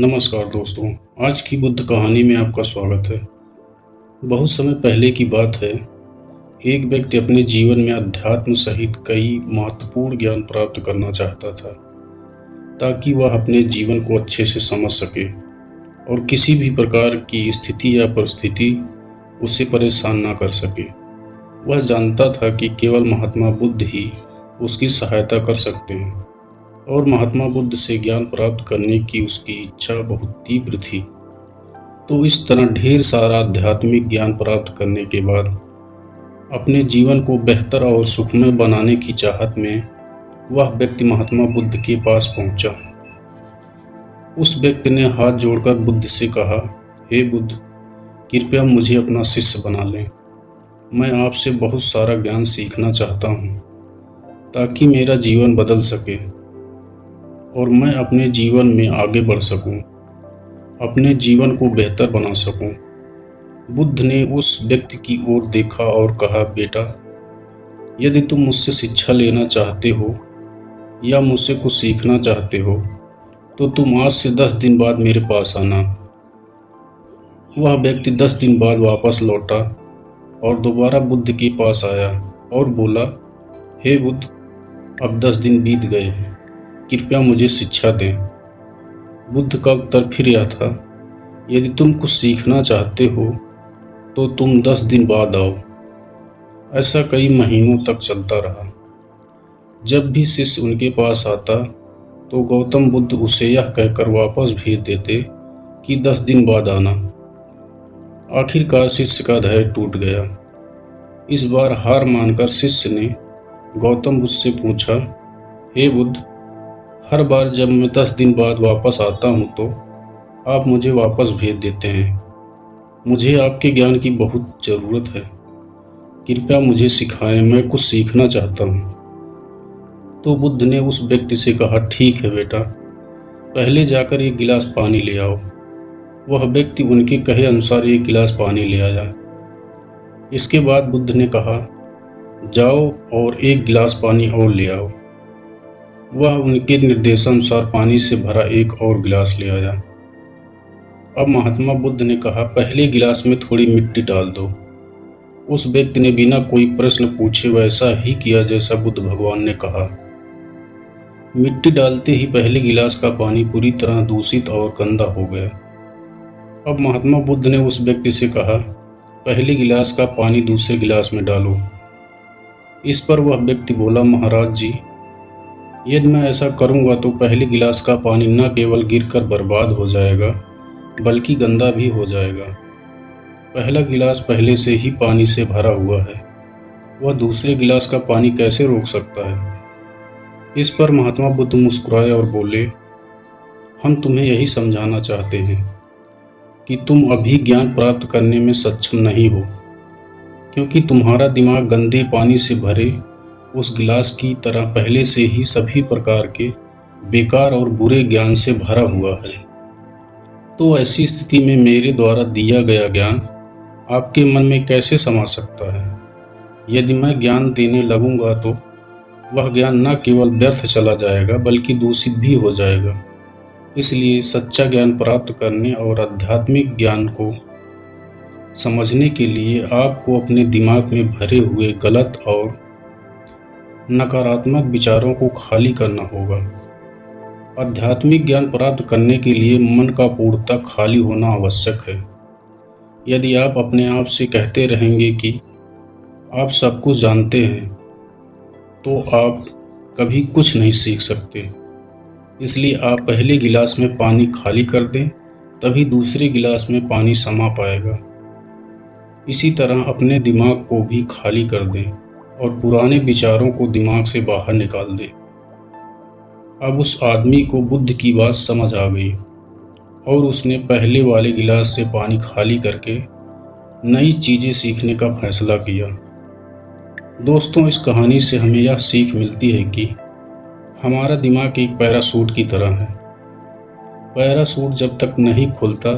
नमस्कार दोस्तों। आज की बुद्ध कहानी में आपका स्वागत है। बहुत समय पहले की बात है। एक व्यक्ति अपने जीवन में अध्यात्म सहित कई महत्वपूर्ण ज्ञान प्राप्त करना चाहता था, ताकि वह अपने जीवन को अच्छे से समझ सके और किसी भी प्रकार की स्थिति या परिस्थिति उसे परेशान ना कर सके। वह जानता था कि केवल महात्मा बुद्ध ही उसकी सहायता कर सकते हैं और महात्मा बुद्ध से ज्ञान प्राप्त करने की उसकी इच्छा बहुत तीव्र थी। तो इस तरह ढेर सारा आध्यात्मिक ज्ञान प्राप्त करने के बाद अपने जीवन को बेहतर और सुखमय बनाने की चाहत में वह व्यक्ति महात्मा बुद्ध के पास पहुंचा। उस व्यक्ति ने हाथ जोड़कर बुद्ध से कहा, हे बुद्ध, कृपया मुझे अपना शिष्य बना लें। मैं आपसे बहुत सारा ज्ञान सीखना चाहता हूँ, ताकि मेरा जीवन बदल सके और मैं अपने जीवन में आगे बढ़ सकूं, अपने जीवन को बेहतर बना सकूं। बुद्ध ने उस व्यक्ति की ओर देखा और कहा, बेटा, यदि तुम मुझसे शिक्षा लेना चाहते हो या मुझसे कुछ सीखना चाहते हो तो तुम आज से 10 दिन बाद मेरे पास आना। वह व्यक्ति 10 दिन बाद वापस लौटा और दोबारा बुद्ध के पास आया और बोला, हे बुद्ध, अब 10 दिन बीत गए हैं, कृपया मुझे शिक्षा दें। बुद्ध का उत्तर फिर यह था, यदि तुम कुछ सीखना चाहते हो तो तुम 10 दिन बाद आओ। ऐसा कई महीनों तक चलता रहा। जब भी शिष्य उनके पास आता तो गौतम बुद्ध उसे यह कहकर वापस भेज देते कि 10 दिन बाद आना। आखिरकार शिष्य का धैर्य टूट गया। इस बार हार मानकर शिष्य ने गौतम बुद्ध से पूछा, हे बुद्ध, हर बार जब मैं 10 दिन बाद वापस आता हूँ तो आप मुझे वापस भेज देते हैं। मुझे आपके ज्ञान की बहुत ज़रूरत है। कृपया मुझे सिखाएं, मैं कुछ सीखना चाहता हूँ। तो बुद्ध ने उस व्यक्ति से कहा, ठीक है बेटा, पहले जाकर एक गिलास पानी ले आओ। वह व्यक्ति उनके कहे अनुसार एक गिलास पानी ले आया। इसके बाद बुद्ध ने कहा, जाओ और एक गिलास पानी और ले आओ। वह उनके निर्देशानुसार पानी से भरा एक और गिलास ले आया। अब महात्मा बुद्ध ने कहा, पहले गिलास में थोड़ी मिट्टी डाल दो। उस व्यक्ति ने बिना कोई प्रश्न पूछे वैसा ही किया जैसा बुद्ध भगवान ने कहा। मिट्टी डालते ही पहले गिलास का पानी पूरी तरह दूषित और गंदा हो गया। अब महात्मा बुद्ध ने उस व्यक्ति से कहा, पहले गिलास का पानी दूसरे गिलास में डालो। इस पर वह व्यक्ति बोला, महाराज जी, यदि मैं ऐसा करूंगा तो पहले गिलास का पानी न केवल गिरकर बर्बाद हो जाएगा बल्कि गंदा भी हो जाएगा। पहला गिलास पहले से ही पानी से भरा हुआ है, वह दूसरे गिलास का पानी कैसे रोक सकता है। इस पर महात्मा बुद्ध मुस्कुराए और बोले, हम तुम्हें यही समझाना चाहते हैं कि तुम अभी ज्ञान प्राप्त करने में सक्षम नहीं हो, क्योंकि तुम्हारा दिमाग गंदे पानी से भरे उस गिलास की तरह पहले से ही सभी प्रकार के बेकार और बुरे ज्ञान से भरा हुआ है। तो ऐसी स्थिति में मेरे द्वारा दिया गया ज्ञान आपके मन में कैसे समा सकता है। यदि मैं ज्ञान देने लगूंगा तो वह ज्ञान न केवल व्यर्थ चला जाएगा बल्कि दूषित भी हो जाएगा। इसलिए सच्चा ज्ञान प्राप्त करने और आध्यात्मिक ज्ञान को समझने के लिए आपको अपने दिमाग में भरे हुए गलत और नकारात्मक विचारों को खाली करना होगा। आध्यात्मिक ज्ञान प्राप्त करने के लिए मन का पूर्णतः खाली होना आवश्यक है। यदि आप अपने आप से कहते रहेंगे कि आप सब कुछ जानते हैं तो आप कभी कुछ नहीं सीख सकते। इसलिए आप पहले गिलास में पानी खाली कर दें, तभी दूसरे गिलास में पानी समा पाएगा। इसी तरह अपने दिमाग को भी खाली कर दें और पुराने विचारों को दिमाग से बाहर निकाल दें। अब उस आदमी को बुद्ध की बात समझ आ गई और उसने पहले वाले गिलास से पानी खाली करके नई चीज़ें सीखने का फैसला किया। दोस्तों, इस कहानी से हमें यह सीख मिलती है कि हमारा दिमाग एक पैराशूट की तरह है। पैराशूट जब तक नहीं खुलता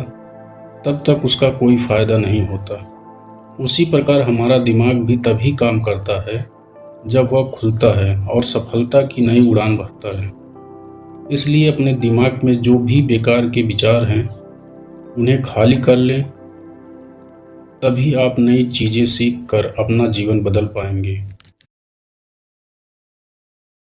तब तक उसका कोई फ़ायदा नहीं होता। उसी प्रकार हमारा दिमाग भी तभी काम करता है जब वह खुलता है और सफलता की नई उड़ान भरता है। इसलिए अपने दिमाग में जो भी बेकार के विचार हैं उन्हें खाली कर लें, तभी आप नई चीज़ें सीख कर अपना जीवन बदल पाएंगे।